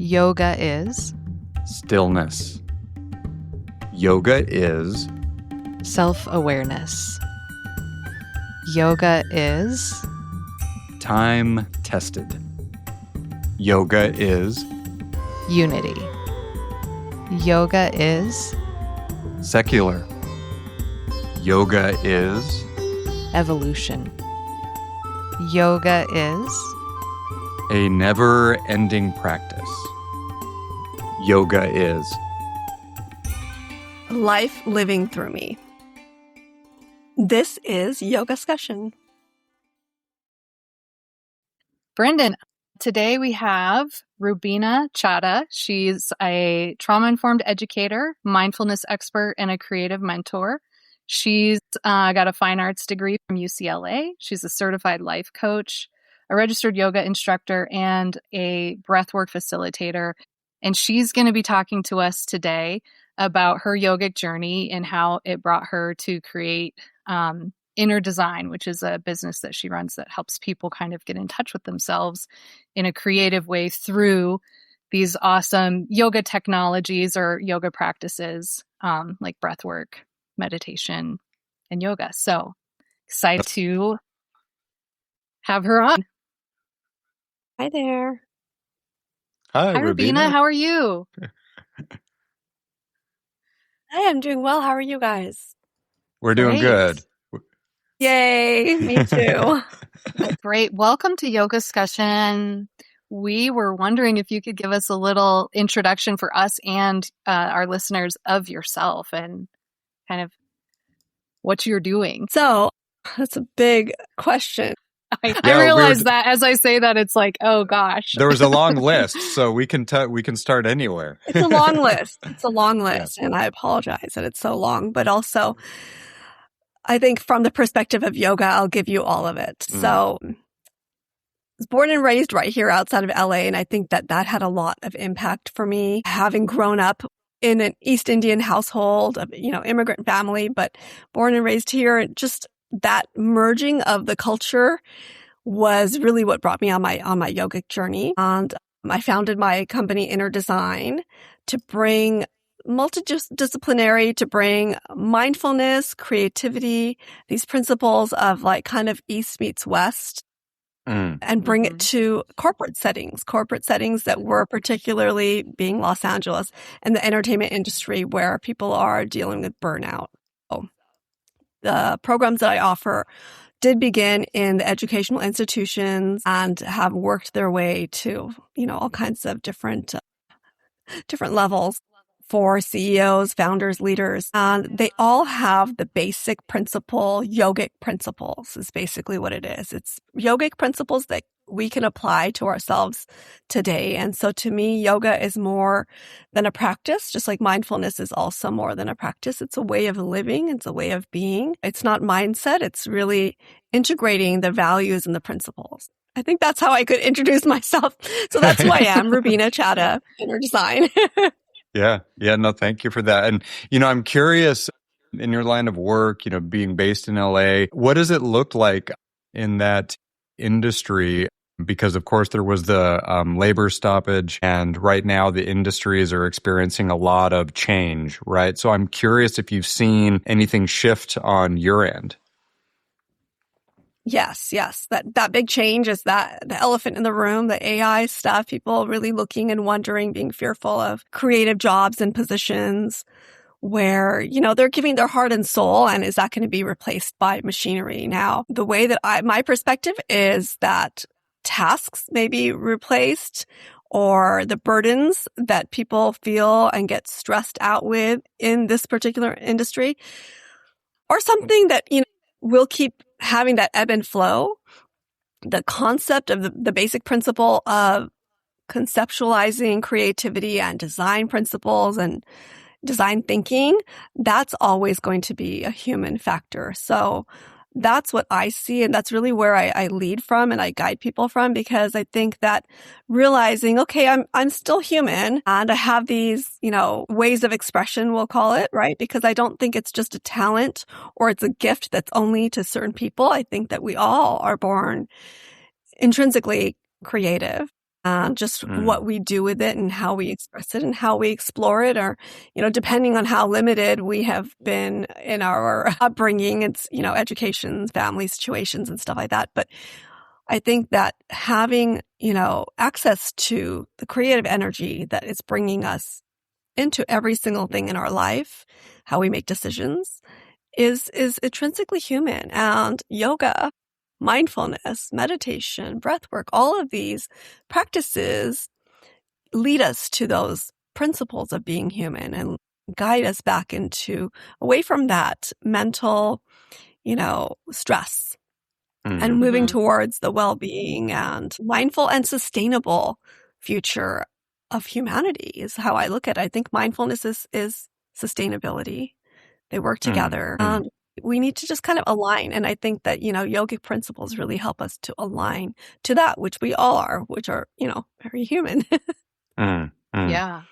Yoga is stillness. Yoga is self-awareness. Yoga is time-tested. Yoga is unity. Yoga is secular. Yoga is evolution. Yoga is a never-ending practice. Yoga is life living through me. This is YogaScussion. Brendon. Today we have Rubina Chadha. She's a trauma-informed educator, mindfulness expert, and a creative mentor. She's got a fine arts degree from UCLA. She's a certified life coach, a registered yoga instructor, and a breathwork facilitator. And she's going to be talking to us today about her yogic journey and how it brought her to create Inner Design, which is a business that she runs that helps people kind of get in touch with themselves in a creative way through these awesome yoga technologies or yoga practices like breathwork, meditation, and yoga. So excited to have her on. Hi there. Hi, Rubina. How are you? Hi, I'm doing well. How are you guys? We're doing good. Yay, me too. Great. Welcome to YogaScussion. We were wondering if you could give us a little introduction for us and our listeners of yourself and kind of what you're doing. So that's a big question. I realize that as I say that, it's like, oh gosh. There was a long list, so we can start anywhere. It's a long list. It's a long list, and I apologize that it's so long. But also, I think from the perspective of yoga, I'll give you all of it. So I was born and raised right here outside of LA, and I think that had a lot of impact for me. Having grown up in an East Indian household, immigrant family, but born and raised here, just that merging of the culture was really what brought me on my yogic journey. And I founded my company Inner Design to bring multidisciplinary, to bring mindfulness, creativity, these principles of like kind of East meets West, and bring it to corporate settings that were particularly being Los Angeles and the entertainment industry where people are dealing with burnout. The programs that I offer did begin in the educational institutions and have worked their way to, all kinds of different levels for CEOs, founders, leaders. And they all have the basic principle, yogic principles is basically what it is. It's yogic principles that we can apply to ourselves today. And so to me, yoga is more than a practice, just like mindfulness is also more than a practice. It's a way of living. It's a way of being. It's not mindset. It's really integrating the values and the principles. I think that's how I could introduce myself. So that's who I am, Rubina Chadha, Inner Design. Yeah. No, thank you for that. And, I'm curious in your line of work, being based in LA, what does it look like in that industry? Because, of course, there was the labor stoppage, and right now the industries are experiencing a lot of change, right? So I'm curious if you've seen anything shift on your end. Yes. That big change is that the elephant in the room, the AI stuff, people really looking and wondering, being fearful of creative jobs and positions where, they're giving their heart and soul, and is that going to be replaced by machinery? Now, the way that my perspective is that tasks may be replaced, or the burdens that people feel and get stressed out with in this particular industry, or something that, will keep having that ebb and flow. The concept of the basic principle of conceptualizing creativity and design principles and design thinking, that's always going to be a human factor. So that's what I see. And that's really where I lead from and I guide people from, because I think that realizing, okay, I'm still human and I have these, ways of expression, we'll call it, right? Because I don't think it's just a talent or it's a gift that's only to certain people. I think that we all are born intrinsically creative. and just what we do with it and how we express it and how we explore it, or, depending on how limited we have been in our upbringing, it's, education, family situations and stuff like that. But I think that having, access to the creative energy that is bringing us into every single thing in our life, how we make decisions, is intrinsically human. And yoga, mindfulness, meditation, breathwork, all of these practices lead us to those principles of being human and guide us back away from that mental, stress and moving towards the well-being and mindful and sustainable future of humanity is how I look at it. I think mindfulness is sustainability. They work together. And we need to just kind of align. And I think that, yogic principles really help us to align to that, which we all are, which are, very human. Yeah.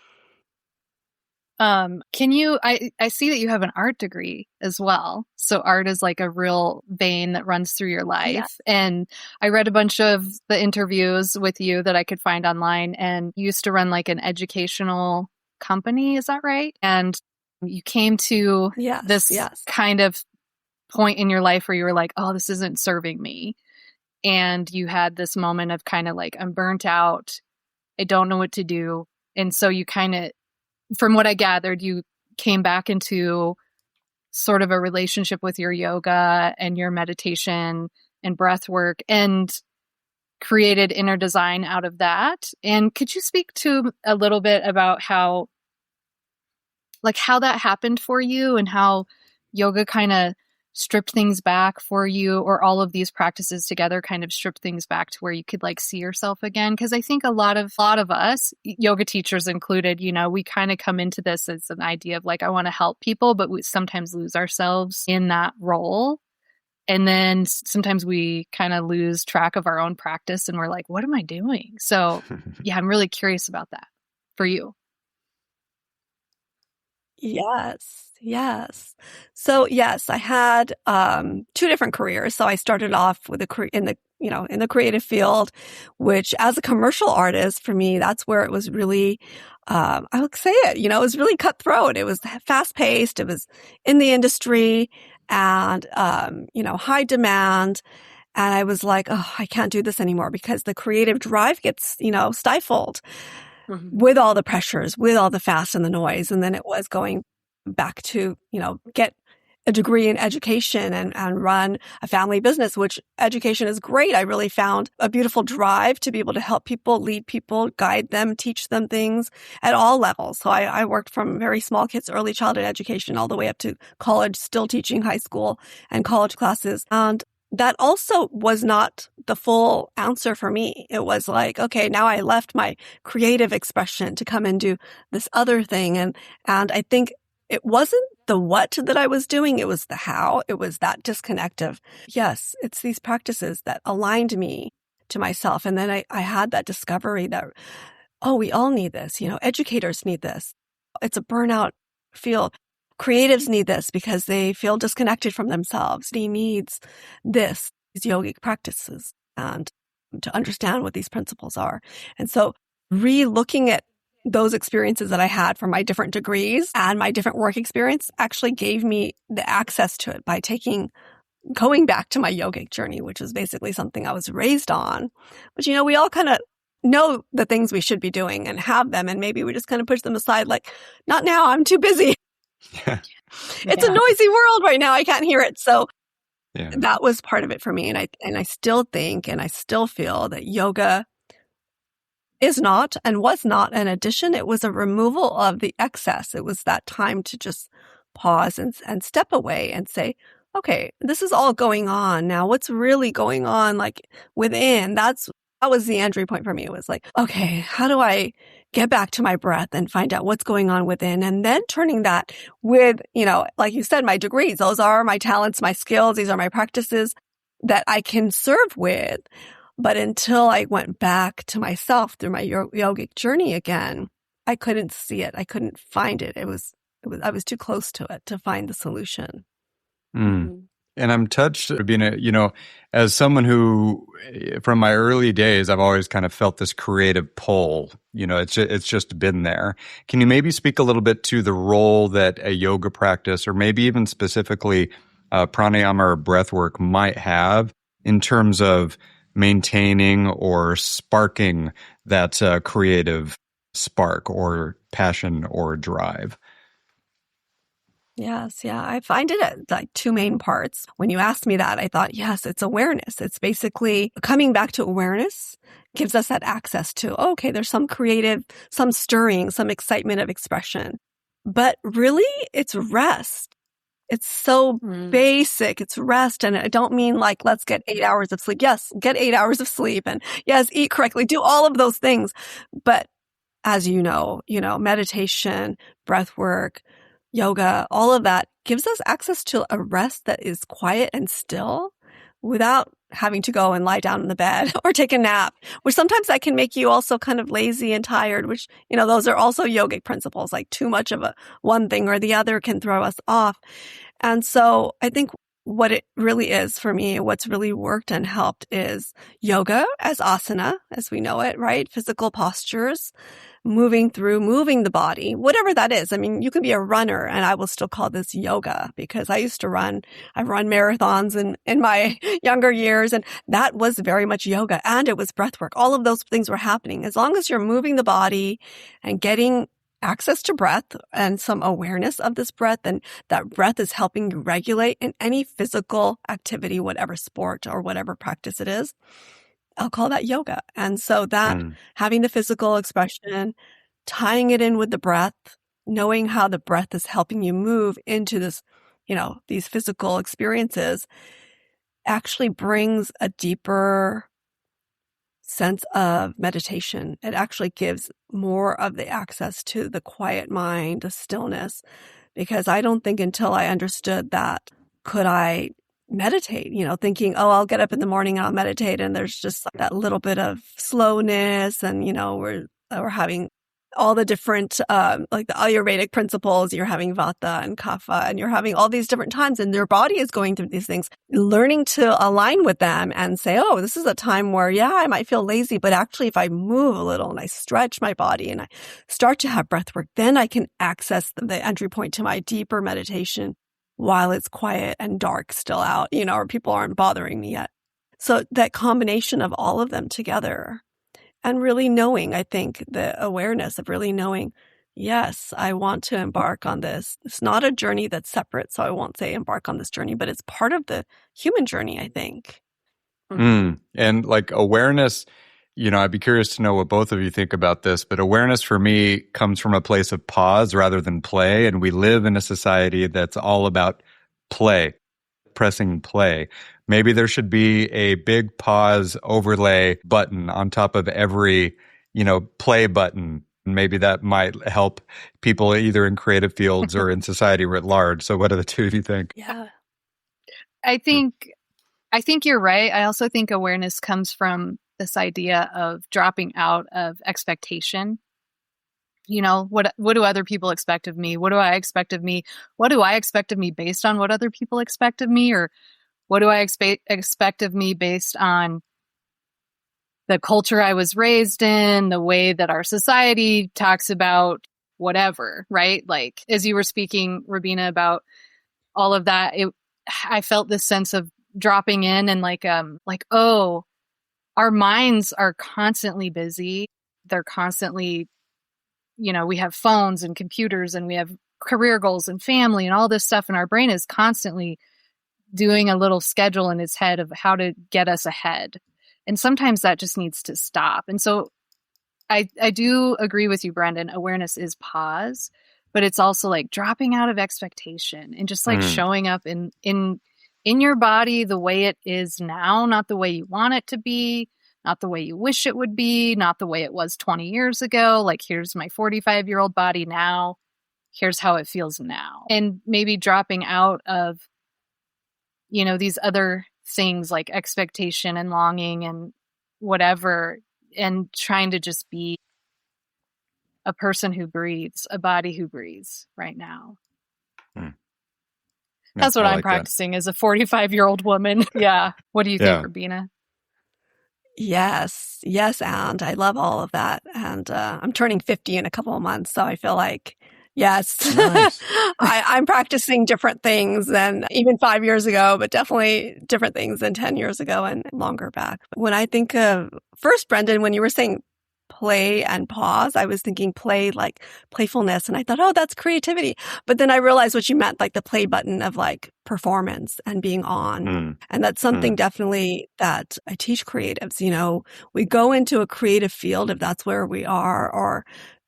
I see that you have an art degree as well. So art is like a real vein that runs through your life. Yeah. And I read a bunch of the interviews with you that I could find online, and you used to run like an educational company. Is that right? And you came to this kind of point in your life where you were like, oh, this isn't serving me. And you had this moment of kind of like, I'm burnt out. I don't know what to do. And so you kind of, from what I gathered, you came back into sort of a relationship with your yoga and your meditation and breath work and created inner design out of that. And could you speak to a little bit about how that happened for you and how yoga kind of stripped things back for you, or all of these practices together kind of stripped things back to where you could like see yourself again? Because I think a lot of us, yoga teachers included, we kind of come into this as an idea of like, I want to help people, but we sometimes lose ourselves in that role. And then sometimes we kind of lose track of our own practice and we're like, what am I doing? So yeah, I'm really curious about that for you. Yes. So yes, I had two different careers. So I started off with in the creative field, which as a commercial artist, for me, that's where it was really, I would say it, it was really cutthroat. It was fast paced. It was in the industry and, high demand. And I was like, oh, I can't do this anymore because the creative drive gets, stifled. With all the pressures, with all the fast and the noise. And then it was going back to, get a degree in education and run a family business, which education is great. I really found a beautiful drive to be able to help people, lead people, guide them, teach them things at all levels. So I worked from very small kids, early childhood education, all the way up to college, still teaching high school and college classes. And that also was not the full answer for me. It was like, okay, now I left my creative expression to come and do this other thing. And I think it wasn't the what that I was doing. It was the how. It was that disconnect of, yes, it's these practices that aligned me to myself. And then I had that discovery that, oh, we all need this. Educators need this. It's a burnout field. Creatives need this because they feel disconnected from themselves. He needs these yogic practices and to understand what these principles are. And so re-looking at those experiences that I had from my different degrees and my different work experience actually gave me the access to it by going back to my yogic journey, which is basically something I was raised on. But, we all kind of know the things we should be doing and have them. And maybe we just kind of push them aside like, not now, I'm too busy. Yeah. It's a noisy world right now. I can't hear it. So that was part of it for me. And I still think and I still feel that yoga is not and was not an addition. It was a removal of the excess. It was that time to just pause and step away and say, okay, this is all going on now. What's really going on like within? That was the entry point for me. It was like, okay, how do I get back to my breath and find out what's going on within? And then turning that with, like you said, my degrees. Those are my talents, my skills. These are my practices that I can serve with. But until I went back to myself through my yogic journey again, I couldn't see it. I couldn't find it. I was too close to it to find the solution. And I'm touched, Rubina, as someone who from my early days, I've always kind of felt this creative pull. It's just been there. Can you maybe speak a little bit to the role that a yoga practice, or maybe even specifically pranayama or breathwork, might have in terms of maintaining or sparking that creative spark or passion or drive? Yes, yeah. I find it at like two main parts. When you asked me that, I thought, yes, it's awareness. It's basically coming back to awareness gives us that access to, okay, there's some creative, some stirring, some excitement of expression. But really, it's rest. It's so basic. It's rest. And I don't mean like, let's get 8 hours of sleep. Yes, get 8 hours of sleep. And yes, eat correctly. Do all of those things. But as you know, meditation, breath work, yoga, all of that gives us access to a rest that is quiet and still without having to go and lie down in the bed or take a nap, which sometimes that can make you also kind of lazy and tired, which, those are also yogic principles, like too much of one thing or the other can throw us off. And so I think what it really is for me, what's really worked and helped is yoga as asana, as we know it, right? Physical postures, moving the body, whatever that is. I mean, you can be a runner and I will still call this yoga because I've run marathons in my younger years, and that was very much yoga, and it was breath work. All of those things were happening. As long as you're moving the body and getting access to breath and some awareness of this breath, and that breath is helping you regulate in any physical activity, whatever sport or whatever practice it is, I'll call that yoga. And so that having the physical expression, tying it in with the breath, knowing how the breath is helping you move into this, these physical experiences actually brings a deeper sense of meditation. It actually gives more of the access to the quiet mind, the stillness, because I don't think until I understood that could I meditate, thinking, oh, I'll get up in the morning and I'll meditate. And there's just like that little bit of slowness. And, we're having all the different, like the Ayurvedic principles, you're having Vata and Kapha, and you're having all these different times, and your body is going through these things, learning to align with them and say, oh, this is a time where, yeah, I might feel lazy, but actually if I move a little and I stretch my body and I start to have breath work, then I can access the entry point to my deeper meditation while it's quiet and dark still out, or people aren't bothering me yet. So that combination of all of them together and really knowing, I think the awareness of really knowing, yes, I want to embark on this. It's not a journey that's separate. So I won't say embark on this journey, but it's part of the human journey, I think. And like awareness, I'd be curious to know what both of you think about this, but awareness for me comes from a place of pause rather than play. And we live in a society that's all about play, pressing play. Maybe there should be a big pause overlay button on top of every, play button. Maybe that might help people either in creative fields or in society writ large. So what are the two, do you think? Yeah. I think you're right. I also think awareness comes from this idea of dropping out of expectation. What do other people expect of me? What do I expect of me? What do I expect of me based on what other people expect of me? Or what do I expect of me based on the culture I was raised in, the way that our society talks about whatever, right? Like, as you were speaking, Rubina, about all of that, I felt this sense of dropping in and oh, our minds are constantly busy. They're constantly, we have phones and computers and we have career goals and family and all this stuff. And our brain is constantly doing a little schedule in its head of how to get us ahead. And sometimes that just needs to stop. And so I do agree with you, Brendon. Awareness is pause, but it's also like dropping out of expectation and just like showing up in your body the way it is now, not the way you want it to be, not the way you wish it would be, not the way it was 20 years ago. Like, here's my 45-year-old body now. Here's how it feels now. And maybe dropping out of, these other things like expectation and longing and whatever, and trying to just be a person who breathes, a body who breathes right now. That's what I'm practicing as a 45-year-old woman. Yeah. What do you think, Rubina? Yes. Yes, and I love all of that. And I'm turning 50 in a couple of months, so I feel like, yes, Nice. I'm practicing different things than even 5 years ago, but definitely different things than 10 years ago and longer back. When I think of first, Brendon, when you were saying play and pause, I was thinking play like playfulness. And I thought, oh, that's creativity. But then I realized what you meant, like the play button of like performance and being on. And that's something definitely that I teach creatives. You know, we go into a creative field if that's where we are, or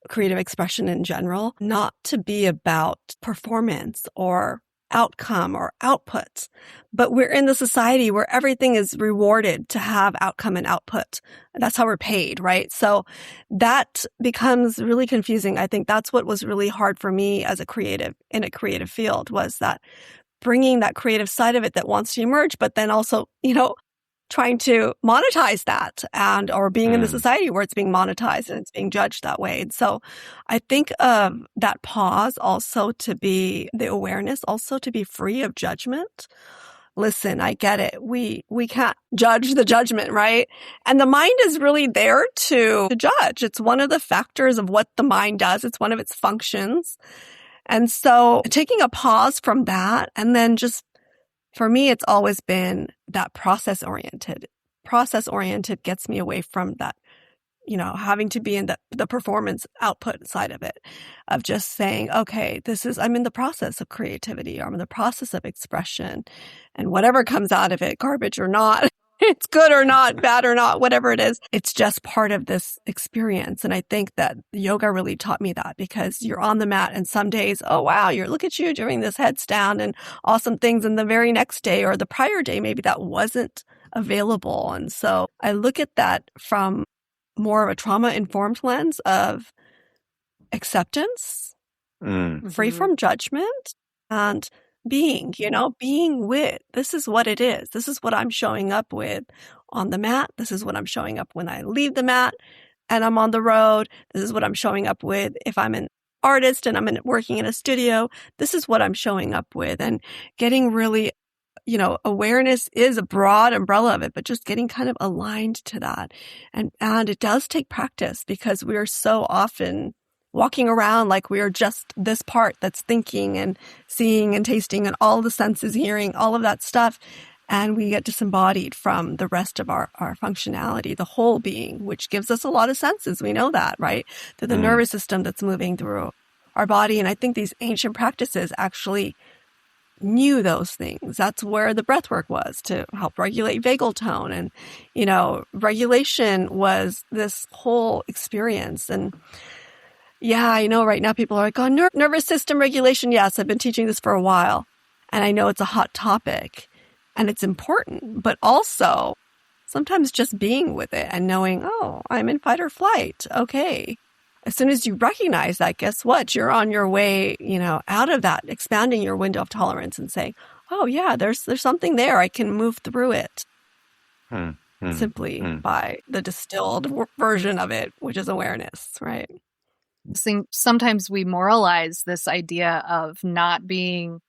creative expression in general, not to be about performance or outcome or output, but we're in the society where everything is rewarded to have outcome and output. That's how we're paid, right? So that becomes really confusing. I think that's what was really hard for me as a creative in a creative field, was that bringing that creative side of it that wants to emerge, but then also, you know, trying to monetize that and or being in the society where it's being monetized and it's being judged that way. And so I think of that pause also to be the awareness, also to be free of judgment. Listen, I get it. We can't judge the judgment, right? And the mind is really there to judge. It's one of the factors of what the mind does. It's one of its functions. And so taking a pause from that, and then just for me, it's always been that process oriented. Process oriented gets me away from that, you know, having to be in the performance output side of it, of just saying, okay, I'm in the process of creativity, or I'm in the process of expression, and whatever comes out of it, garbage or not, it's good or not, bad or not, whatever it is, it's just part of this experience. And I think that yoga really taught me that, because you're on the mat and some days, oh, wow, look at you doing this headstand and awesome things. And the very next day or the prior day, maybe that wasn't available. And so I look at that from more of a trauma-informed lens of acceptance, free from judgment, and being with, this is what it is. This is what I'm showing up with on the mat. This is what I'm showing up when I leave the mat and I'm on the road. This is what I'm showing up with if I'm an artist and I'm working in a studio. This is what I'm showing up with. And getting really, you know, awareness is a broad umbrella of it, but just getting kind of aligned to that. And it does take practice, because we are so often walking around like we are just this part that's thinking and seeing and tasting and all the senses, hearing, all of that stuff. And we get disembodied from the rest of our functionality, the whole being, which gives us a lot of senses. We know that, right? Through the nervous system that's moving through our body. And I think these ancient practices actually knew those things. That's where the breathwork was, to help regulate vagal tone. And, you know, regulation was this whole experience. And yeah, I know right now people are like, oh, nervous system regulation. Yes, I've been teaching this for a while. And I know it's a hot topic and it's important, but also sometimes just being with it and knowing, oh, I'm in fight or flight. Okay. As soon as you recognize that, guess what? You're on your way, you know, out of that, expanding your window of tolerance and saying, oh yeah, there's something there. I can move through it simply by the distilled version of it, which is awareness, right? Sometimes we moralize this idea of not being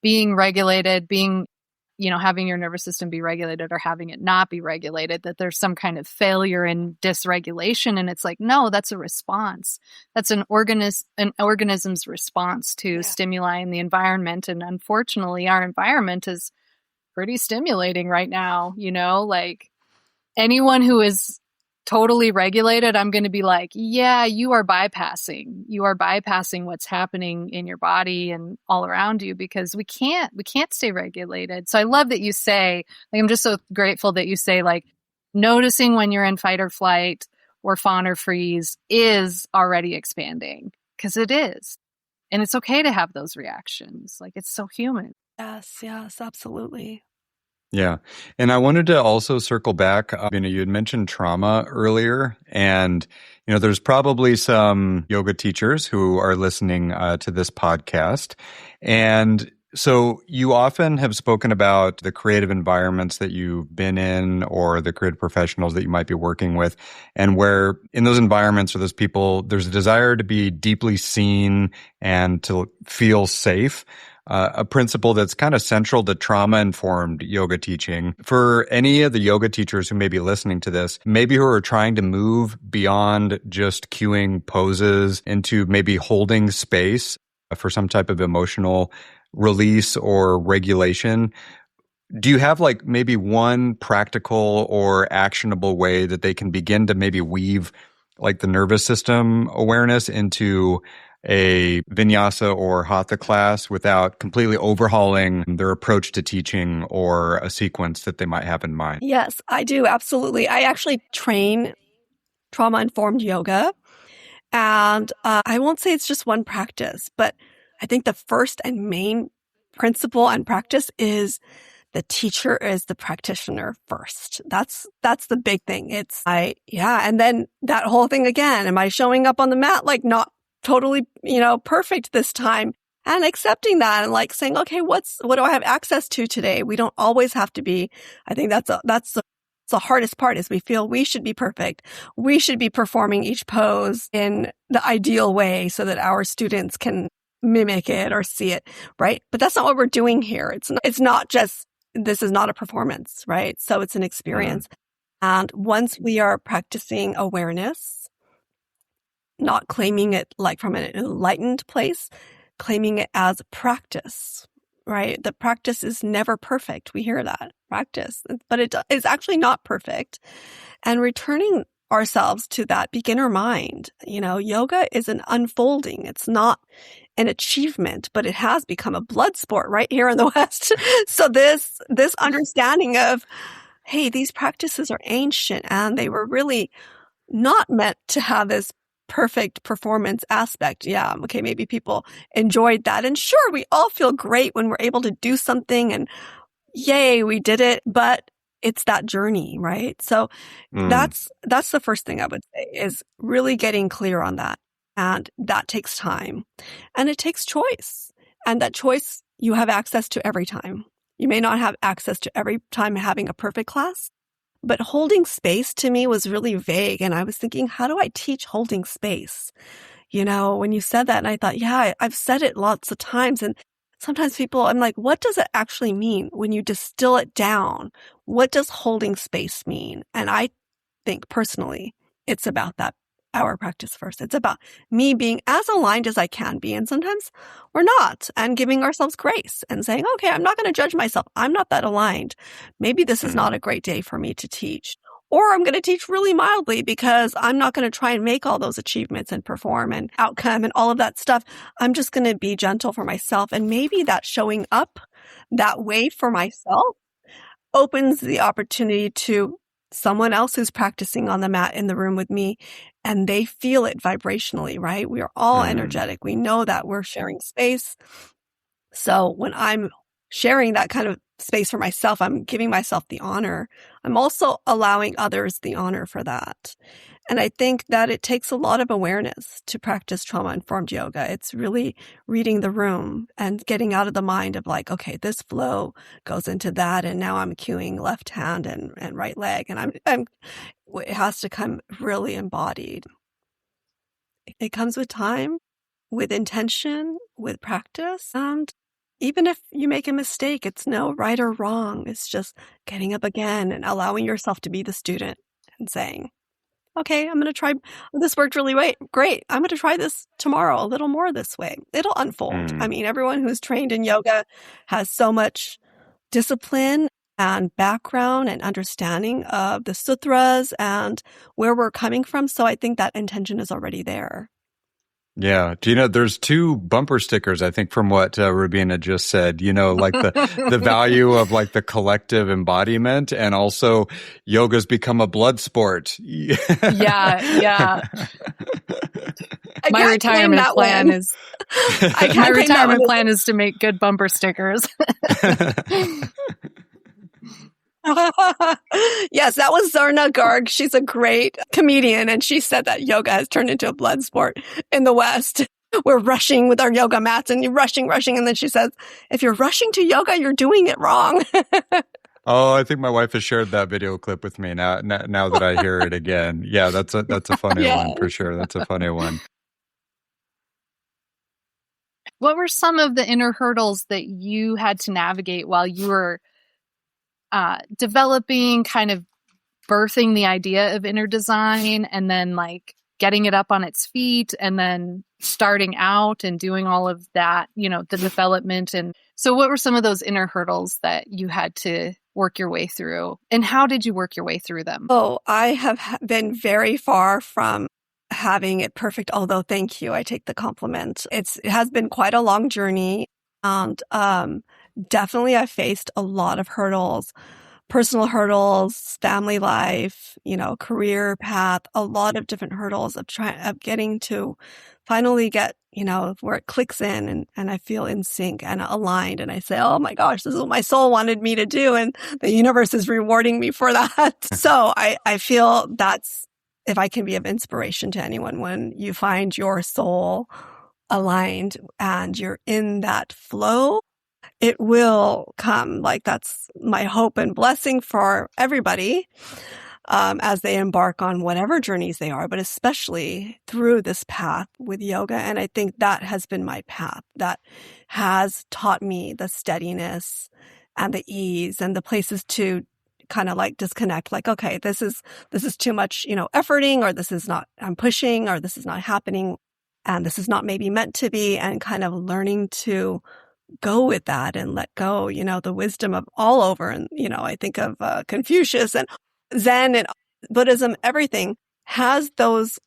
regulated, you know, having your nervous system be regulated or having it not be regulated, that there's some kind of failure in dysregulation. And it's like, no, that's a response. That's an organism's response to stimuli in the environment. And unfortunately, our environment is pretty stimulating right now. You know, like anyone who is totally regulated, I'm going to be like, yeah, you are bypassing what's happening in your body and all around you, because we can't stay regulated. So I love that you say, like, I'm just so grateful that you say, like, noticing when you're in fight or flight or fawn or freeze is already expanding, because it is. And it's okay to have those reactions. Like, it's so human. Yes, absolutely. Yeah. And I wanted to also circle back. You know, you had mentioned trauma earlier, and, you know, there's probably some yoga teachers who are listening to this podcast. And so you often have spoken about the creative environments that you've been in, or the creative professionals that you might be working with, and where in those environments or those people, there's a desire to be deeply seen and to feel safe. a principle that's kind of central to trauma-informed yoga teaching. For any of the yoga teachers who may be listening to this, maybe who are trying to move beyond just cueing poses into maybe holding space for some type of emotional release or regulation, do you have like maybe one practical or actionable way that they can begin to maybe weave like the nervous system awareness into a vinyasa or hatha class without completely overhauling their approach to teaching or a sequence that they might have in mind? Yes, I do. Absolutely. I actually train trauma-informed yoga. And I won't say it's just one practice, but I think the first and main principle and practice is the teacher is the practitioner first. That's the big thing. And then that whole thing again, am I showing up on the mat like not totally, perfect this time? And accepting that and like saying, okay, what do I have access to today? We don't always have to be. I think that's the hardest part is we feel we should be perfect. We should be performing each pose in the ideal way so that our students can mimic it or see it, right? But that's not what we're doing here. It's not just, this is not a performance, right? So it's an experience. And once we are practicing awareness, not claiming it like from an enlightened place, claiming it as practice, right? The practice is never perfect. We hear that practice, but it is actually not perfect. And returning ourselves to that beginner mind, yoga is an unfolding. It's not an achievement, but it has become a blood sport right here in the West. So this understanding of, hey, these practices are ancient and they were really not meant to have this perfect performance aspect. Yeah. Okay. Maybe people enjoyed that. And sure, we all feel great when we're able to do something and yay, we did it, but it's that journey, right? So that's the first thing I would say is really getting clear on that. And that takes time and it takes choice. And that choice you have access to every time. You may not have access to every time having a perfect class, but holding space to me was really vague. And I was thinking, how do I teach holding space? When you said that, and I thought, yeah, I've said it lots of times. And sometimes I'm like, what does it actually mean when you distill it down? What does holding space mean? And I think personally, it's about that hour practice first. It's about me being as aligned as I can be. And sometimes we're not, and giving ourselves grace and saying, okay, I'm not going to judge myself. I'm not that aligned. Maybe this is not a great day for me to teach. Or I'm going to teach really mildly because I'm not going to try and make all those achievements and perform and outcome and all of that stuff. I'm just going to be gentle for myself. And maybe that showing up that way for myself opens the opportunity to someone else who's practicing on the mat in the room with me, and they feel it vibrationally, right? We are all energetic. We know that we're sharing space. So when I'm sharing that kind of space for myself, I'm giving myself the honor. I'm also allowing others the honor for that. And I think that it takes a lot of awareness to practice trauma-informed yoga. It's really reading the room and getting out of the mind of like, okay, this flow goes into that, and now I'm cueing left hand and right leg, and it has to come really embodied. It comes with time, with intention, with practice, and even if you make a mistake, it's no right or wrong. It's just getting up again and allowing yourself to be the student and saying, okay, I'm going to try. This worked really great. I'm going to try this tomorrow a little more this way. It'll unfold. I mean, everyone who's trained in yoga has so much discipline and background and understanding of the sutras and where we're coming from. So I think that intention is already there. Yeah. Gina, there's two bumper stickers, I think, from what Rubina just said, like the value of like the collective embodiment, and also yoga's become a blood sport. Yeah. My retirement plan is to make good bumper stickers. Yes, that was Zarna Garg. She's a great comedian, and she said that yoga has turned into a blood sport in the West. We're rushing with our yoga mats and you're rushing. And then she says, if you're rushing to yoga, you're doing it wrong. Oh, I think my wife has shared that video clip with me now that I hear it again. Yeah, that's a funny one for sure. That's a funny one. What were some of the inner hurdles that you had to navigate while you were developing, kind of birthing the idea of inner design, and then like getting it up on its feet, and then starting out and doing all of that, the development? And so what were some of those inner hurdles that you had to work your way through, and how did you work your way through them? Oh, I have been very far from having it perfect, although thank you. I take the compliment. It has been quite a long journey, and definitely I faced a lot of hurdles, personal hurdles, family life, career path, a lot of different hurdles of getting to finally get, where it clicks in and I feel in sync and aligned. And I say, oh my gosh, this is what my soul wanted me to do. And the universe is rewarding me for that. So I feel that's, if I can be of inspiration to anyone, when you find your soul aligned and you're in that flow, it will come. Like, that's my hope and blessing for everybody as they embark on whatever journeys they are, but especially through this path with yoga. And I think that has been my path that has taught me the steadiness and the ease and the places to kind of like disconnect, like, okay, this is too much, efforting, or this is not, I'm pushing, or this is not happening, and this is not maybe meant to be, and kind of learning to go with that and let go, the wisdom of all over. And, I think of Confucius and Zen and Buddhism, everything has those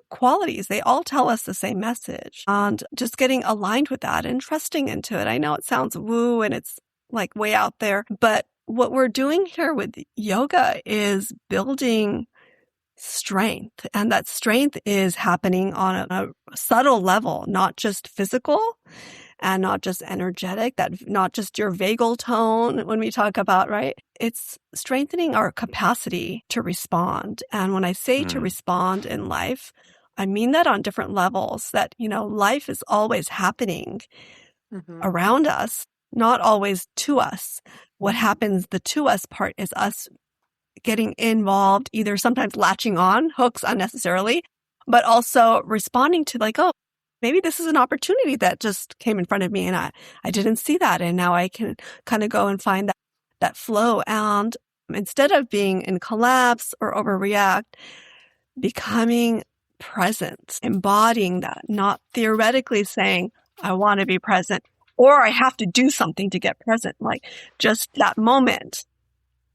qualities. They all tell us the same message, and just getting aligned with that and trusting into it. I know it sounds woo and it's like way out there, but what we're doing here with yoga is building strength. And that strength is happening on a subtle level, not just physical and not just energetic, not just your vagal tone when we talk about, right? It's strengthening our capacity to respond. And when I say to respond in life, I mean that on different levels, that, life is always happening around us, not always to us. What happens, the to us part, is us getting involved, either sometimes latching on hooks unnecessarily, but also responding to like, oh, maybe this is an opportunity that just came in front of me and I didn't see that. And now I can kind of go and find that flow. And instead of being in collapse or overreact, becoming present, embodying that, not theoretically saying, I want to be present, or I have to do something to get present. Like just that moment,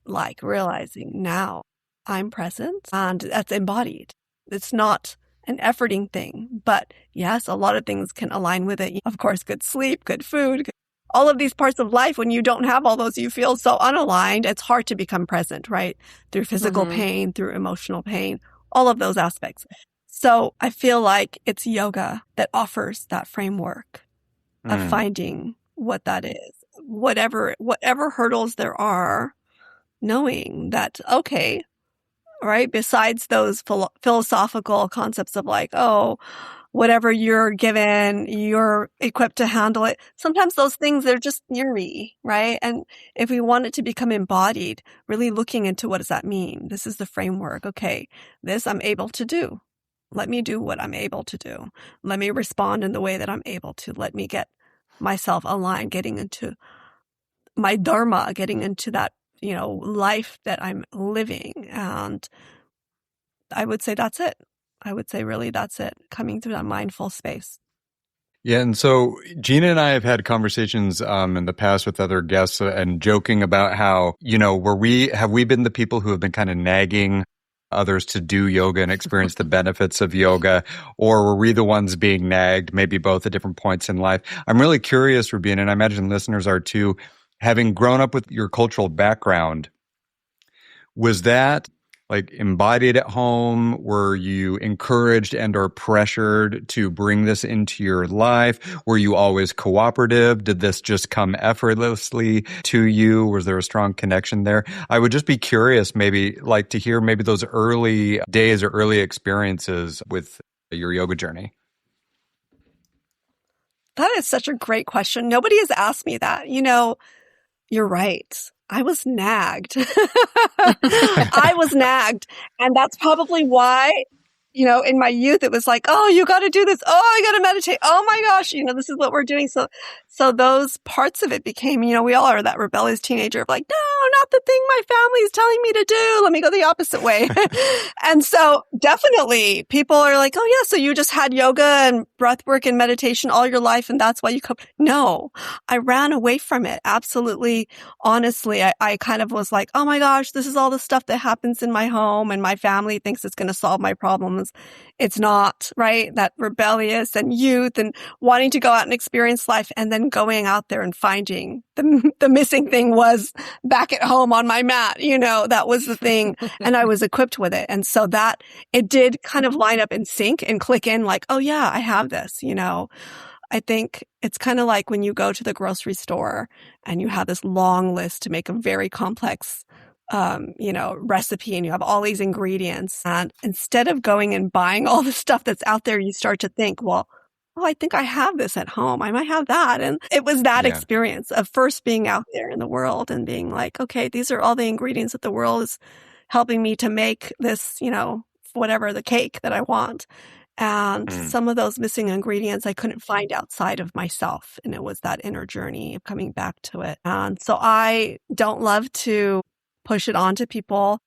like realizing now I'm present, and that's embodied. It's not an efforting thing, but yes, a lot of things can align with it. Of course, good sleep, good food, all of these parts of life. When you don't have all those, you feel so unaligned. It's hard to become present, right? Through physical pain, through emotional pain, all of those aspects. So I feel like it's yoga that offers that framework of finding what that is, whatever hurdles there are, knowing that, okay, right, besides those philosophical concepts of like, oh, whatever you're given, you're equipped to handle it. Sometimes those things, they're just theory, right? And if we want it to become embodied, really looking into what does that mean? This is the framework. Okay, this I'm able to do. Let me do what I'm able to do. Let me respond in the way that I'm able to. Let me get myself aligned, getting into my dharma, getting into that, life that I'm living. And I would say that's it. I would say really that's it, coming through that mindful space. Yeah. And so Gina and I have had conversations in the past with other guests and joking about how, have we been the people who have been kind of nagging others to do yoga and experience the benefits of yoga, or were we the ones being nagged, maybe both at different points in life? I'm really curious, Rubina, and I imagine listeners are too, having grown up with your cultural background, was that like embodied at home? Were you encouraged and or pressured to bring this into your life? Were you always cooperative? Did this just come effortlessly to you? Was there a strong connection there? I would just be curious, maybe like to hear maybe those early days or early experiences with your yoga journey. That is such a great question. Nobody has asked me that. You're right. I was nagged. I was nagged. And that's probably why in my youth, it was like, oh, you got to do this. Oh, I got to meditate. Oh my gosh, this is what we're doing. So those parts of it became, we all are that rebellious teenager of like, no, not the thing my family is telling me to do. Let me go the opposite way. And so definitely people are like, oh yeah, so you just had yoga and breath work and meditation all your life. And that's why you come. No, I ran away from it. Absolutely. Honestly, I kind of was like, oh my gosh, this is all the stuff that happens in my home and my family thinks it's going to solve my problems. It's not, right? That rebellious and youth and wanting to go out and experience life and then going out there and finding the missing thing was back at home on my mat. That was the thing. And I was equipped with it. And so that it did kind of line up and sync and click in like, oh yeah, I have this, I think it's kind of like when you go to the grocery store and you have this long list to make a very complex recipe and you have all these ingredients. And instead of going and buying all the stuff that's out there, you start to think, well, oh, I think I have this at home. I might have that. And it was that experience of first being out there in the world and being like, okay, these are all the ingredients that the world is helping me to make this, whatever the cake that I want. And some of those missing ingredients I couldn't find outside of myself. And it was that inner journey of coming back to it. And so I don't love to push it onto people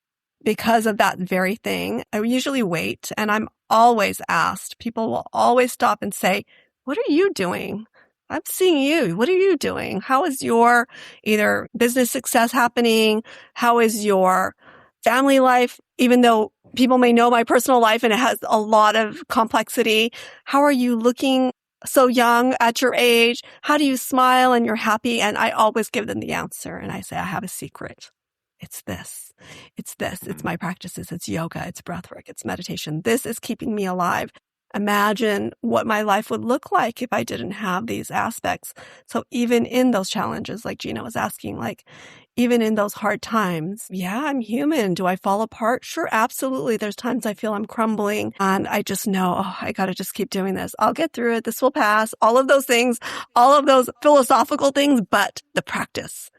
because of that very thing. I usually wait and I'm always asked. People will always stop and say, what are you doing? I'm seeing you. What are you doing? How is your either business success happening? How is your family life? Even though people may know my personal life and it has a lot of complexity. How are you looking so young at your age? How do you smile and you're happy? And I always give them the answer. And I say, I have a secret. It's this. It's this. It's my practices. It's yoga. It's breathwork. It's meditation. This is keeping me alive. Imagine what my life would look like if I didn't have these aspects. So even in those challenges, like Gina was asking, like even in those hard times, yeah, I'm human. Do I fall apart? Sure, absolutely. There's times I feel I'm crumbling and I just know, oh, I got to just keep doing this. I'll get through it. This will pass. All of those things, all of those philosophical things, but the practice,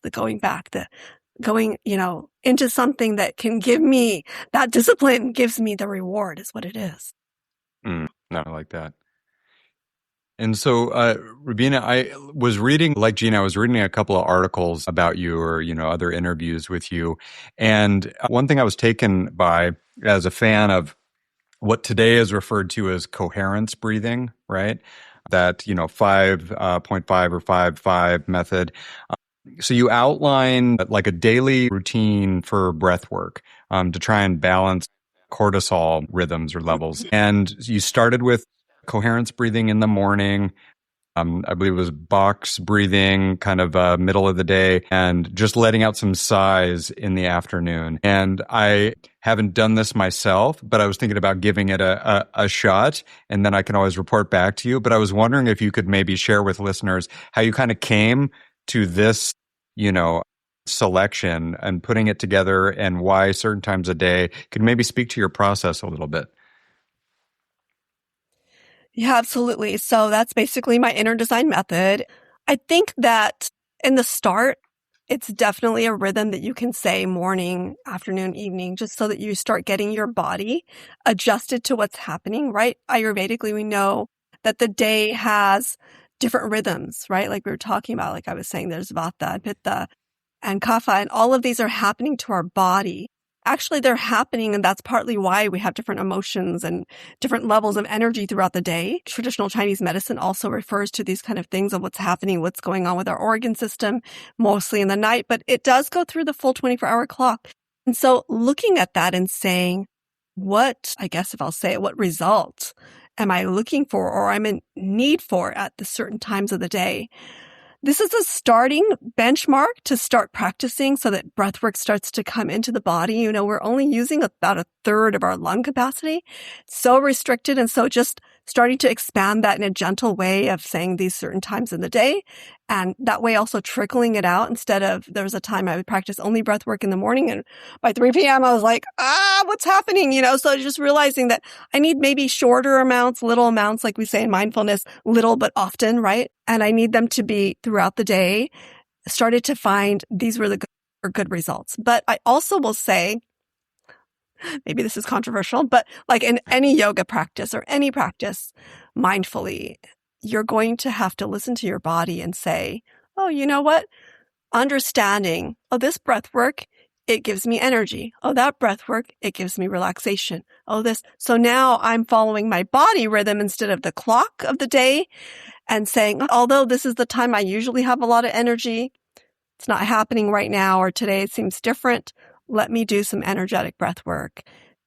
the going back, the going, into something that can give me that discipline, gives me the reward is what it is. No, I like that. And so, Rubina, I was reading, like Gina, I was reading a couple of articles about you or, other interviews with you. And one thing I was taken by as a fan of what today is referred to as coherence breathing, right? That, 5.5 or 5-5 method. So you outline like a daily routine for breath work to try and balance cortisol rhythms or levels. And you started with coherence breathing in the morning. I believe it was box breathing kind of middle of the day and just letting out some sighs in the afternoon. And I haven't done this myself, but I was thinking about giving it a shot and then I can always report back to you. But I was wondering if you could maybe share with listeners how you kind of came to this, selection and putting it together and why certain times a day. Could maybe speak to your process a little bit. Yeah, absolutely. So that's basically my inner design method. I think that in the start, it's definitely a rhythm that you can say morning, afternoon, evening, just so that you start getting your body adjusted to what's happening, right? Ayurvedically, we know that the day has different rhythms, right? Like we were talking about, like I was saying, there's Vata, Pitta, and Kapha, and all of these are happening to our body. Actually, they're happening, and that's partly why we have different emotions and different levels of energy throughout the day. Traditional Chinese medicine also refers to these kind of things of what's happening, what's going on with our organ system, mostly in the night, but it does go through the full 24-hour clock. And so looking at that and saying, what result am I looking for or I'm in need for at the certain times of the day? This is a starting benchmark to start practicing so that breathwork starts to come into the body. We're only using about a third of our lung capacity. So restricted. And so just starting to expand that in a gentle way of saying these certain times in the day. And that way also trickling it out instead of, there was a time I would practice only breathwork in the morning. And by 3 p.m. I was like, what's happening? So just realizing that I need maybe shorter amounts, little amounts, like we say in mindfulness, little but often, right? And I need them to be throughout the day. Started to find these were the good results. But I also will say, maybe this is controversial, but like in any yoga practice or any practice mindfully, you're going to have to listen to your body and say, oh, you know what? Understanding, oh, this breath work, it gives me energy. Oh, that breath work, it gives me relaxation. Oh, this. So now I'm following my body rhythm instead of the clock of the day and saying, although this is the time I usually have a lot of energy, it's not happening right now, or today it seems different. Let me do some energetic breath work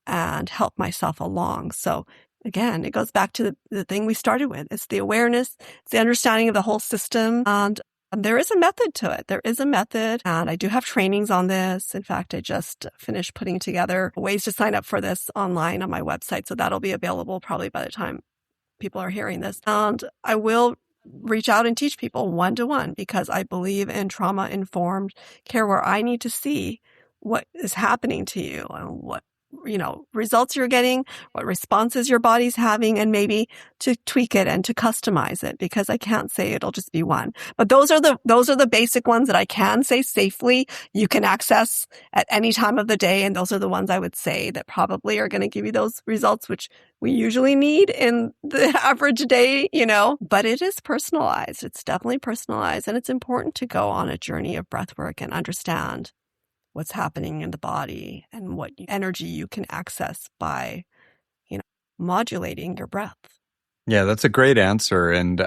and help myself along. So again, it goes back to the thing we started with. It's the awareness, it's the understanding of the whole system. And there is a method to it. There is a method. And I do have trainings on this. In fact, I just finished putting together ways to sign up for this online on my website. So that'll be available probably by the time people are hearing this. And I will reach out and teach people one-to-one because I believe in trauma-informed care where I need to see what is happening to you and what, results you're getting, what responses your body's having, and maybe to tweak it and to customize it, because I can't say it'll just be one. But those are the basic ones that I can say safely you can access at any time of the day. And those are the ones I would say that probably are going to give you those results, which we usually need in the average day, but it is personalized. It's definitely personalized. And it's important to go on a journey of breath work and understand what's happening in the body and what energy you can access by, modulating your breath. Yeah, that's a great answer. And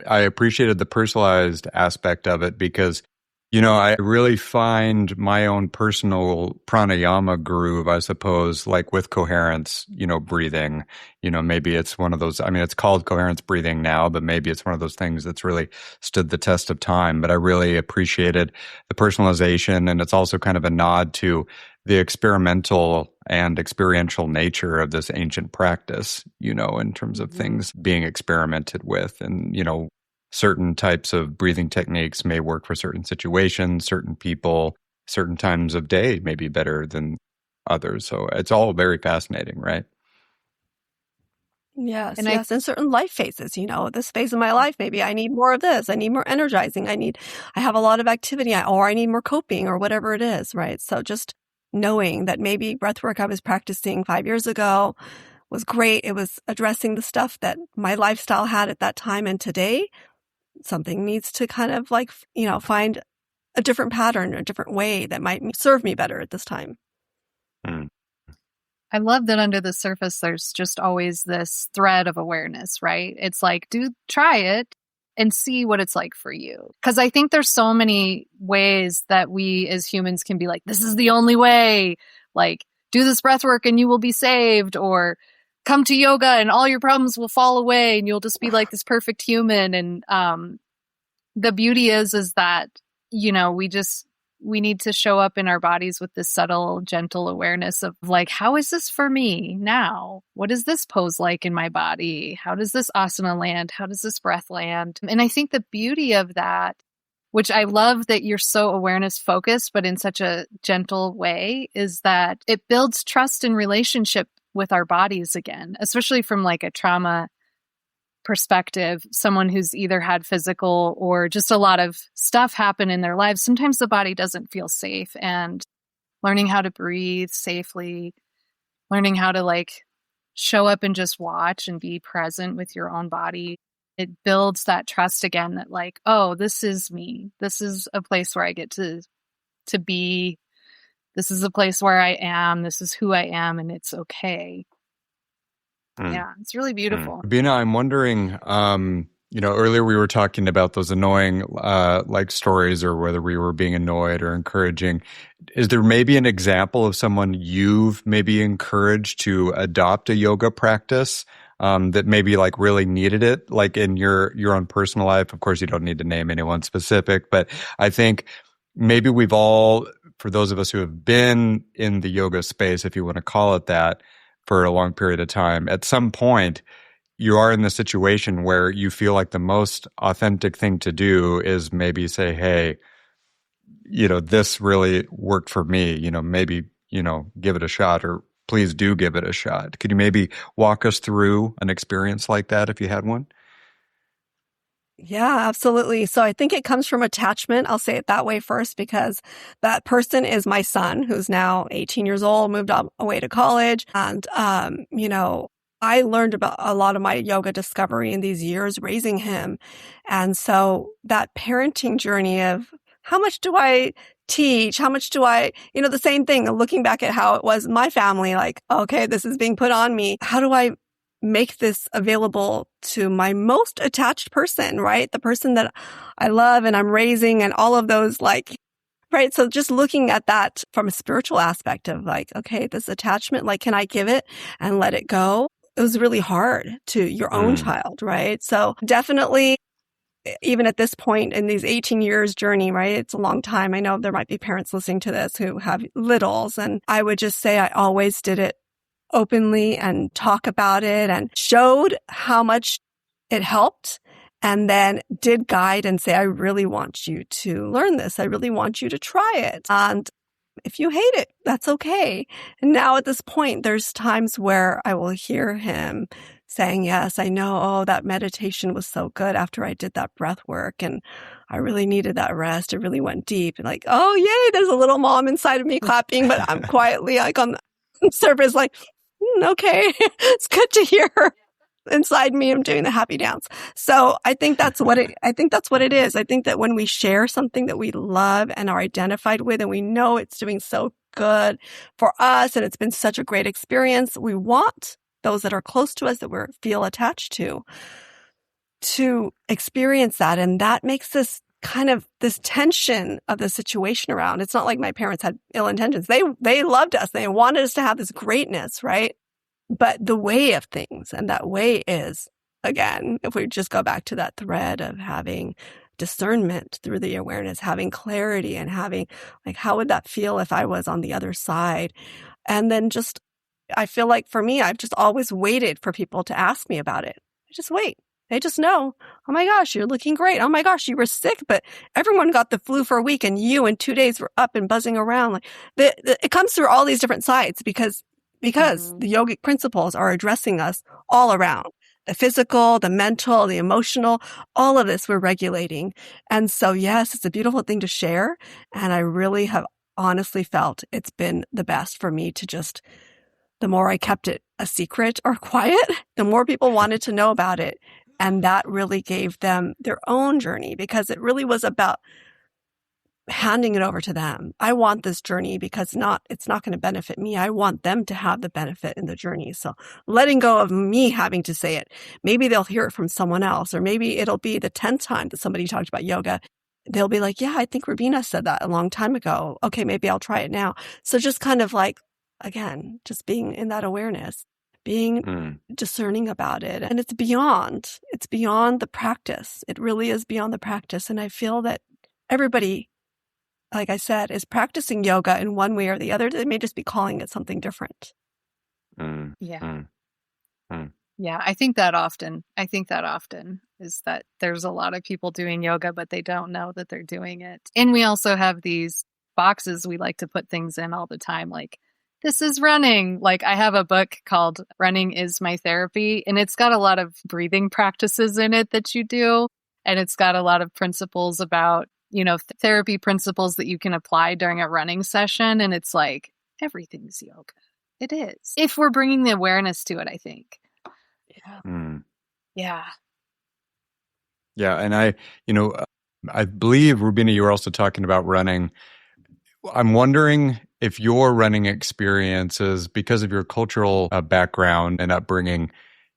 I appreciated the personalized aspect of it because, I really find my own personal pranayama groove, I suppose, like with coherence, breathing. Maybe it's one of those, it's called coherence breathing now, but maybe it's one of those things that's really stood the test of time. But I really appreciated the personalization. And it's also kind of a nod to the experimental and experiential nature of this ancient practice, in terms of things being experimented with. And, certain types of breathing techniques may work for certain situations, certain people, certain times of day may be better than others. So it's all very fascinating, right? Yes, and in certain life phases, this phase of my life, maybe I need more of this. I need more energizing. I have a lot of activity, or I need more coping, or whatever it is, right? So just knowing that maybe breathwork I was practicing 5 years ago was great. It was addressing the stuff that my lifestyle had at that time. And today, something needs to kind of find a different pattern, a different way that might serve me better at this time. I love that under the surface, there's just always this thread of awareness, right? It's like, try it and see what it's like for you. Because I think there's so many ways that we as humans can be like, this is the only way, like do this breath work and you will be saved, or come to yoga and all your problems will fall away and you'll just be like this perfect human. And the beauty is that, we need to show up in our bodies with this subtle, gentle awareness of like, how is this for me now? What is this pose like in my body? How does this asana land? How does this breath land? And I think the beauty of that, which I love that you're so awareness focused, but in such a gentle way, is that it builds trust and relationship with our bodies again, especially from like a trauma perspective, someone who's either had physical or just a lot of stuff happen in their lives. Sometimes the body doesn't feel safe, and learning how to breathe safely, learning how to like show up and just watch and be present with your own body. It builds that trust again that like, oh, this is me. This is a place where I get to be. This is a place where I am. This is who I am, and it's okay. Yeah, it's really beautiful. Rubina, I'm wondering, earlier we were talking about those annoying like stories, or whether we were being annoyed or encouraging. Is there maybe an example of someone you've maybe encouraged to adopt a yoga practice that maybe like really needed it, like in your own personal life? Of course, you don't need to name anyone specific, but I think maybe we've all, for those of us who have been in the yoga space, if you want to call it that, for a long period of time, at some point, you are in the situation where you feel like the most authentic thing to do is maybe say, hey, this really worked for me, maybe, give it a shot, or please do give it a shot. Could you maybe walk us through an experience like that if you had one? Yeah, absolutely. So I think it comes from attachment. I'll say it that way first, because that person is my son, who's now 18 years old, moved away to college. And, I learned about a lot of my yoga discovery in these years raising him. And so that parenting journey of how much do I teach? How much do I, the same thing, looking back at how it was in my family, like, okay, this is being put on me. How do I make this available to my most attached person, right? The person that I love and I'm raising and all of those, like, right? So just looking at that from a spiritual aspect of like, okay, this attachment, like, can I give it and let it go? It was really hard to your own child, right? So definitely, even at this point in these 18 years journey, right? It's a long time. I know there might be parents listening to this who have littles, and I would just say I always did it openly and talk about it and showed how much it helped, and then did guide and say, I really want you to learn this. I really want you to try it. And if you hate it, that's okay. And now at this point, there's times where I will hear him saying, yes, I know. Oh, that meditation was so good after I did that breath work. And I really needed that rest. It really went deep. And like, oh, yay, there's a little mom inside of me clapping, but I'm quietly like on the surface, like, okay, it's good to hear her. Inside me, I'm doing the happy dance. So I think that's what it is. I think that when we share something that we love and are identified with, and we know it's doing so good for us, and it's been such a great experience, we want those that are close to us, that we feel attached to experience that. And that makes this kind of this tension of the situation around. It's not like my parents had ill intentions. They loved us. They wanted us to have this greatness, right? But the way of things, and that way is, again, if we just go back to that thread of having discernment through the awareness, having clarity, and having, like, how would that feel if I was on the other side? And then just, I feel like for me, I've just always waited for people to ask me about it. I just wait. They just know, oh my gosh, you're looking great. Oh my gosh, you were sick, but everyone got the flu for a week and you in 2 days were up and buzzing around. Like it comes through all these different sides because the yogic principles are addressing us all around. The physical, the mental, the emotional, all of this we're regulating. And so, yes, it's a beautiful thing to share. And I really have honestly felt it's been the best for me to just, the more I kept it a secret or quiet, the more people wanted to know about it. And that really gave them their own journey, because it really was about handing it over to them. I want this journey because it's not going to benefit me. I want them to have the benefit in the journey. So letting go of me having to say it, maybe they'll hear it from someone else, or maybe it'll be the 10th time that somebody talked about yoga. They'll be like, yeah, I think Rubina said that a long time ago. Okay, maybe I'll try it now. So just kind of like, again, just being in that awareness, being discerning about it. And it's beyond the practice. It really is beyond the practice. And I feel that everybody, like I said, is practicing yoga in one way or the other. They may just be calling it something different. Yeah. Yeah, I think that often is that there's a lot of people doing yoga, but they don't know that they're doing it. And we also have these boxes we like to put things in all the time, like, this is running. Like, I have a book called Running is My Therapy, and it's got a lot of breathing practices in it that you do. And it's got a lot of principles about, therapy principles that you can apply during a running session. And it's like, everything's yoga. It is. If we're bringing the awareness to it, I think. Yeah. Yeah. Yeah. And I believe, Rubina, you were also talking about running. I'm wondering if your running experiences, because of your cultural background and upbringing,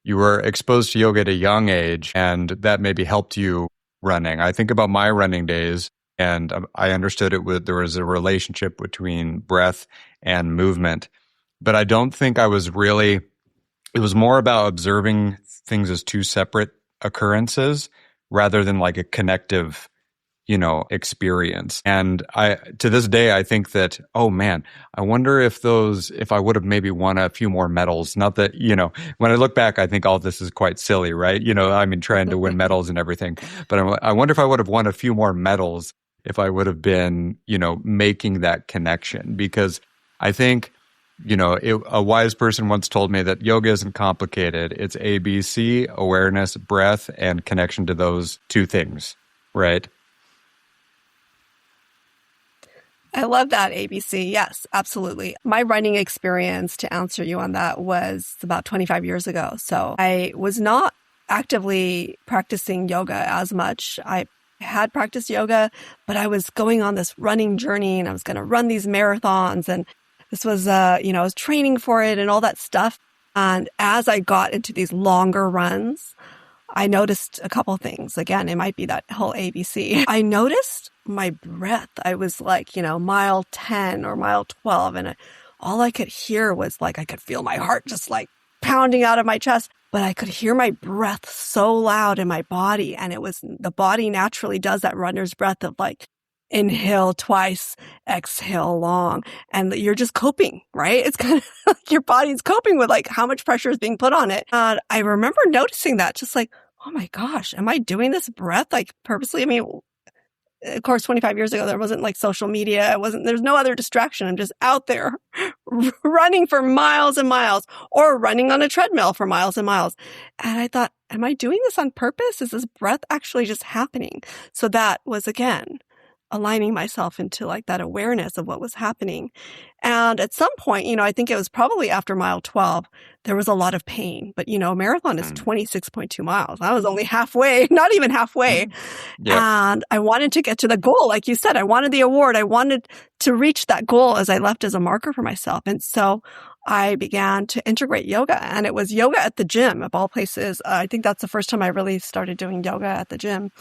you were exposed to yoga at a young age, and that maybe helped you running. I think about my running days, and I understood there was a relationship between breath and movement, but I don't think it was more about observing things as two separate occurrences rather than like a connective experience. And to this day, I think that, oh man, I wonder if I would have maybe won a few more medals. Not that, when I look back, I think all this is quite silly, right? Trying to win medals and everything. But I wonder if I would have won a few more medals if I would have been, making that connection. Because I think a wise person once told me that yoga isn't complicated. It's ABC, awareness, breath, and connection to those two things, right? I love that, ABC. Yes, absolutely. My running experience, to answer you on that, was about 25 years ago. So I was not actively practicing yoga as much. I had practiced yoga, but I was going on this running journey and I was going to run these marathons. And this was, I was training for it and all that stuff. And as I got into these longer runs, I noticed a couple things. Again, it might be that whole ABC. I noticed my breath. I was like, mile 10 or mile 12. And all I could hear was like, I could feel my heart just like pounding out of my chest. But I could hear my breath so loud in my body. And the body naturally does that runner's breath of like, inhale twice, exhale long. And you're just coping, right? It's kind of like your body's coping with like how much pressure is being put on it. And I remember noticing that just like, oh my gosh, am I doing this breath like purposely? I mean, of course, 25 years ago, there wasn't like social media. There's no other distraction. I'm just out there running for miles and miles or running on a treadmill for miles and miles. And I thought, am I doing this on purpose? Is this breath actually just happening? So that was, again, aligning myself into like that awareness of what was happening. And at some point, I think it was probably after mile 12, there was a lot of pain. But, a marathon is 26.2 miles. I was only halfway, not even halfway. Yeah. And I wanted to get to the goal. Like you said, I wanted the award. I wanted to reach that goal as I left as a marker for myself. And so I began to integrate yoga, and it was yoga at the gym of all places. I think that's the first time I really started doing yoga at the gym.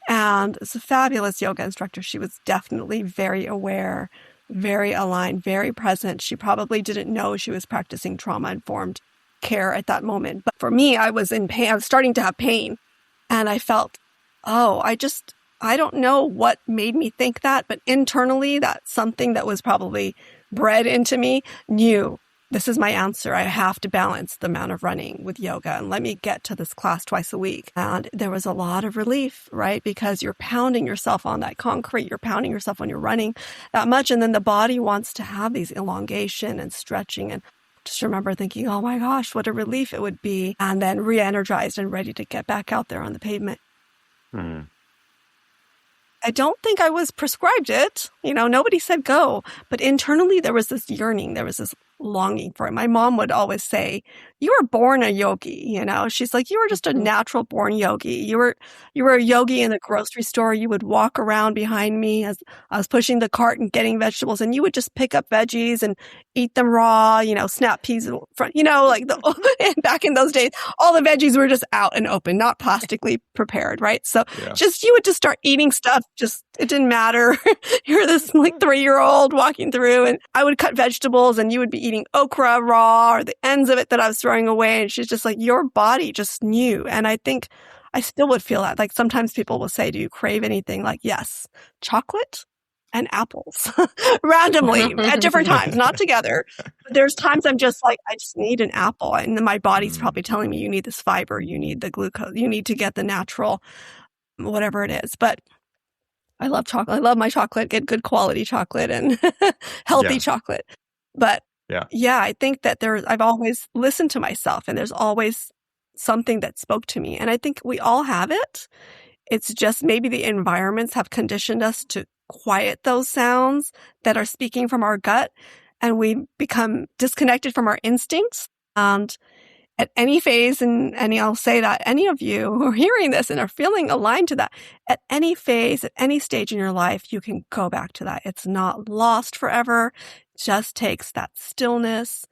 And it's a fabulous yoga instructor. She was definitely very aware, very aligned, very present. She probably didn't know she was practicing trauma-informed care at that moment. But for me, I was in pain. I was starting to have pain. And I felt, I don't know what made me think that, but internally, that's something that was probably bred into me, knew this is my answer. I have to balance the amount of running with yoga and let me get to this class twice a week. And there was a lot of relief, right? Because you're pounding yourself on that concrete. You're pounding yourself when you're running that much. And then the body wants to have these elongation and stretching. And just remember thinking, oh my gosh, what a relief it would be. And then re-energized and ready to get back out there on the pavement. Mm. I don't think I was prescribed it. Nobody said go. But internally, there was this yearning. There was this longing for it. My mom would always say, you were born a yogi, She's like, you were just a natural born yogi. You were a yogi in the grocery store. You would walk around behind me as I was pushing the cart and getting vegetables, and you would just pick up veggies and eat them raw, snap peas in front, and back in those days, all the veggies were just out and open, not plastically prepared, right? So you would just start eating stuff. It didn't matter. You're this like 3-year-old walking through, and I would cut vegetables and you would be eating okra raw or the ends of it that I was throwing away. And she's just like, your body just knew. And I think I still would feel that. Like sometimes people will say, do you crave anything? Like, yes, chocolate and apples randomly at different times, not together. But there's times I'm just like, I just need an apple. And then my body's probably telling me you need this fiber, you need the glucose, you need to get the natural, whatever it is. But I love chocolate. I love my chocolate, get good quality chocolate and healthy chocolate. But I think that I've always listened to myself, and there's always something that spoke to me. And I think we all have it. It's just maybe the environments have conditioned us to quiet those sounds that are speaking from our gut, and we become disconnected from our instincts. And at any phase, and I'll say that any of you who are hearing this and are feeling aligned to that, at any phase, at any stage in your life, you can go back to that. It's not lost forever. It just takes that stillness,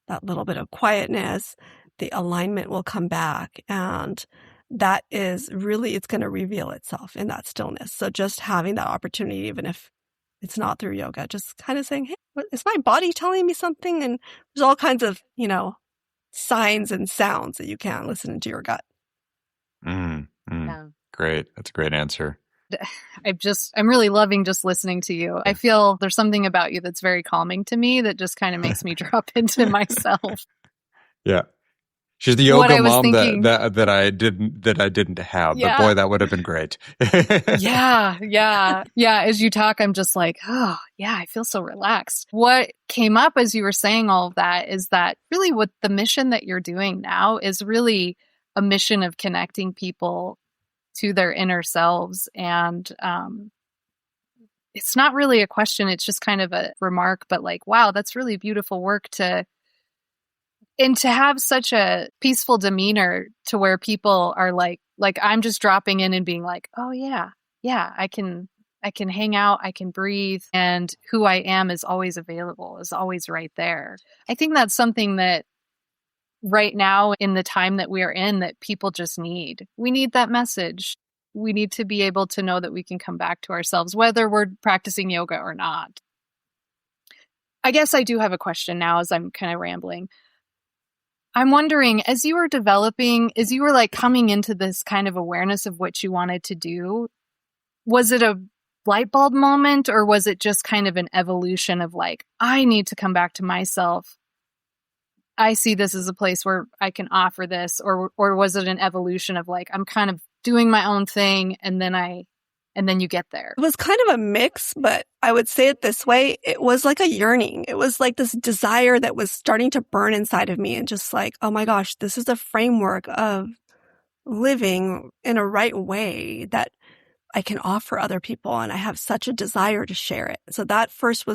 that little bit of quietness. The alignment will come back. And that is really, it's going to reveal itself in that stillness. So just having that opportunity, even if it's not through yoga, just kind of saying, hey, is my body telling me something? And there's all kinds of, signs and sounds that you can listen into your gut. Yeah. Great. That's a great answer. I'm really loving just listening to you. I feel there's something about you that's very calming to me that just kind of makes me drop into myself. Yeah. She's the what yoga I was mom thinking. that I didn't have. Yeah. But boy, that would have been great. Yeah. As you talk, I'm just like, oh, yeah, I feel so relaxed. What came up as you were saying all of that is that really what the mission that you're doing now is really a mission of connecting people to their inner selves. And it's not really a question. It's just kind of a remark, but like, wow, that's really beautiful work and to have such a peaceful demeanor to where people are like I'm just dropping in and being like, oh yeah, I can hang out, I can breathe, and who I am is always available, is always right there. I think that's something that right now in the time that we are in that people just need. We need that message. We need to be able to know that we can come back to ourselves, whether we're practicing yoga or not. I guess I do have a question now as I'm kind of rambling. I'm wondering, as you were like coming into this kind of awareness of what you wanted to do, was it a light bulb moment or was it just kind of an evolution of like, I need to come back to myself? I see this as a place where I can offer this, or was it an evolution of like, I'm kind of doing my own thing and then you get there? It was kind of a mix, but I would say it this way. It was like a yearning. It was like this desire that was starting to burn inside of me and just like, oh my gosh, this is a framework of living in a right way that I can offer other people. And I have such a desire to share it. So that first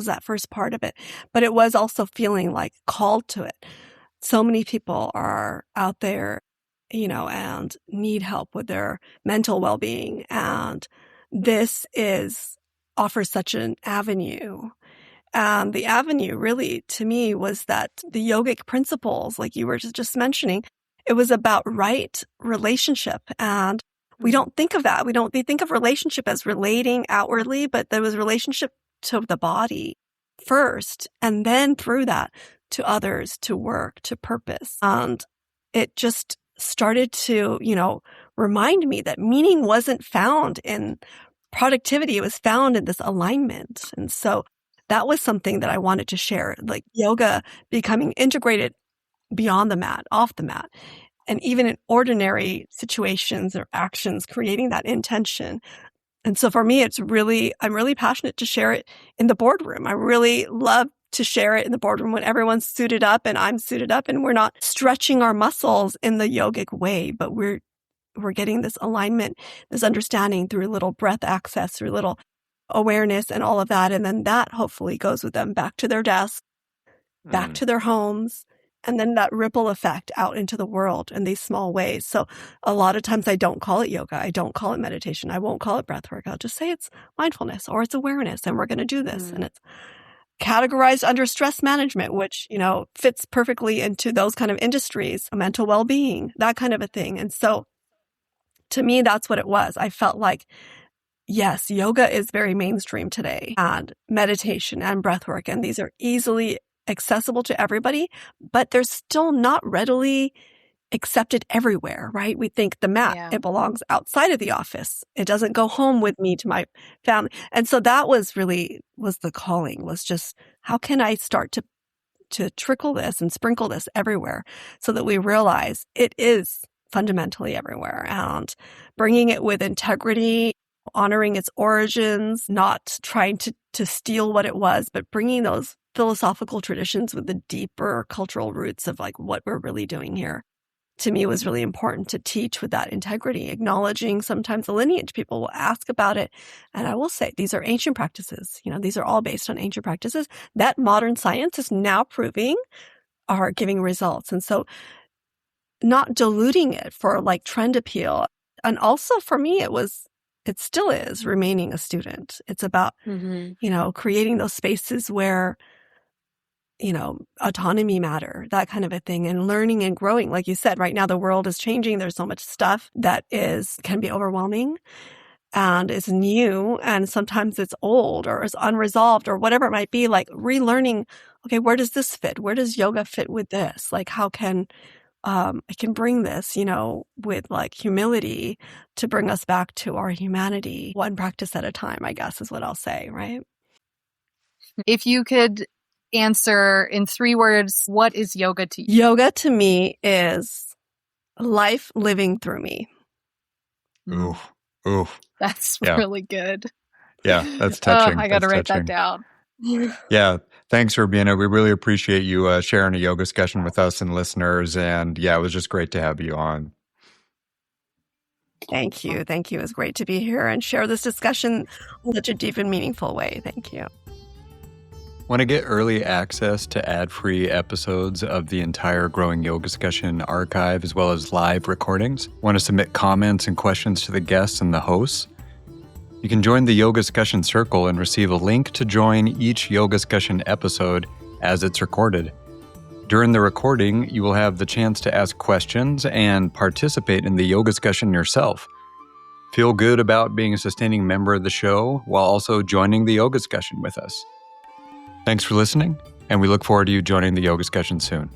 part of it, but it was also feeling like called to it. So many people are out there, and need help with their mental well-being. And this offers such an avenue. And the avenue really, to me, was that the yogic principles, like you were just mentioning, it was about right relationship. And we don't think of that. We think of relationship as relating outwardly, but there was relationship to the body first, and then through that to others, to work, to purpose. And it just started to, remind me that meaning wasn't found in productivity. It was found in this alignment. And so that was something that I wanted to share, like yoga becoming integrated beyond the mat, off the mat, and even in ordinary situations or actions, creating that intention. And so for me, I'm really passionate to share it in the boardroom. I really love to share it in the boardroom when everyone's suited up and I'm suited up and we're not stretching our muscles in the yogic way, but we're getting this alignment, this understanding through a little breath access, through a little awareness and all of that. And then that hopefully goes with them back to their desk, back to their homes, and then that ripple effect out into the world in these small ways. So a lot of times I don't call it yoga. I don't call it meditation. I won't call it breathwork. I'll just say it's mindfulness or it's awareness and we're going to do this. And it's categorized under stress management, which, fits perfectly into those kind of industries, mental well-being, that kind of a thing. And so to me, that's what it was. I felt like, yes, yoga is very mainstream today, and meditation and breathwork, and these are easily accessible to everybody, but they're still not readily accepted everywhere, right? We think the mat, it belongs outside of the office. It doesn't go home with me to my family. And so that was the calling, was just, how can I start to trickle this and sprinkle this everywhere so that we realize it is fundamentally everywhere, and bringing it with integrity, honoring its origins, not trying to steal what it was, but bringing those philosophical traditions with the deeper cultural roots of like what we're really doing here. To me, was really important to teach with that integrity, acknowledging sometimes the lineage. People will ask about it. And I will say, these are ancient practices. These are all based on ancient practices that modern science is now proving are giving results. And so not diluting it for like trend appeal. And also for me, it still is remaining a student. It's about, creating those spaces where, autonomy matter, that kind of a thing, and learning and growing. Like you said, right now the world is changing. There's so much stuff that can be overwhelming and is new, and sometimes it's old or is unresolved or whatever it might be, like relearning, okay, where does this fit? Where does yoga fit with this? Like, how can I can bring this, with like humility to bring us back to our humanity, one practice at a time, I guess is what I'll say, right? If you could answer in 3 words, what is yoga to you? Yoga to me is life living through me. Ooh, ooh. That's Yeah. really good. Yeah, that's touching. I got to That's write touching. that down. Yeah. Thanks, Rubina. We really appreciate you sharing a YogaScussion with us and listeners. And yeah, it was just great to have you on. Thank you. Thank you. It was great to be here and share this discussion in such a deep and meaningful way. Thank you. Want to get early access to ad-free episodes of the entire Growing YogaScussion archive, as well as live recordings? Want to submit comments and questions to the guests and the hosts? You can join the YogaScussion Circle and receive a link to join each YogaScussion episode as it's recorded. During the recording, you will have the chance to ask questions and participate in the YogaScussion yourself. Feel good about being a sustaining member of the show while also joining the YogaScussion with us. Thanks for listening, and we look forward to you joining the YogaScussion soon.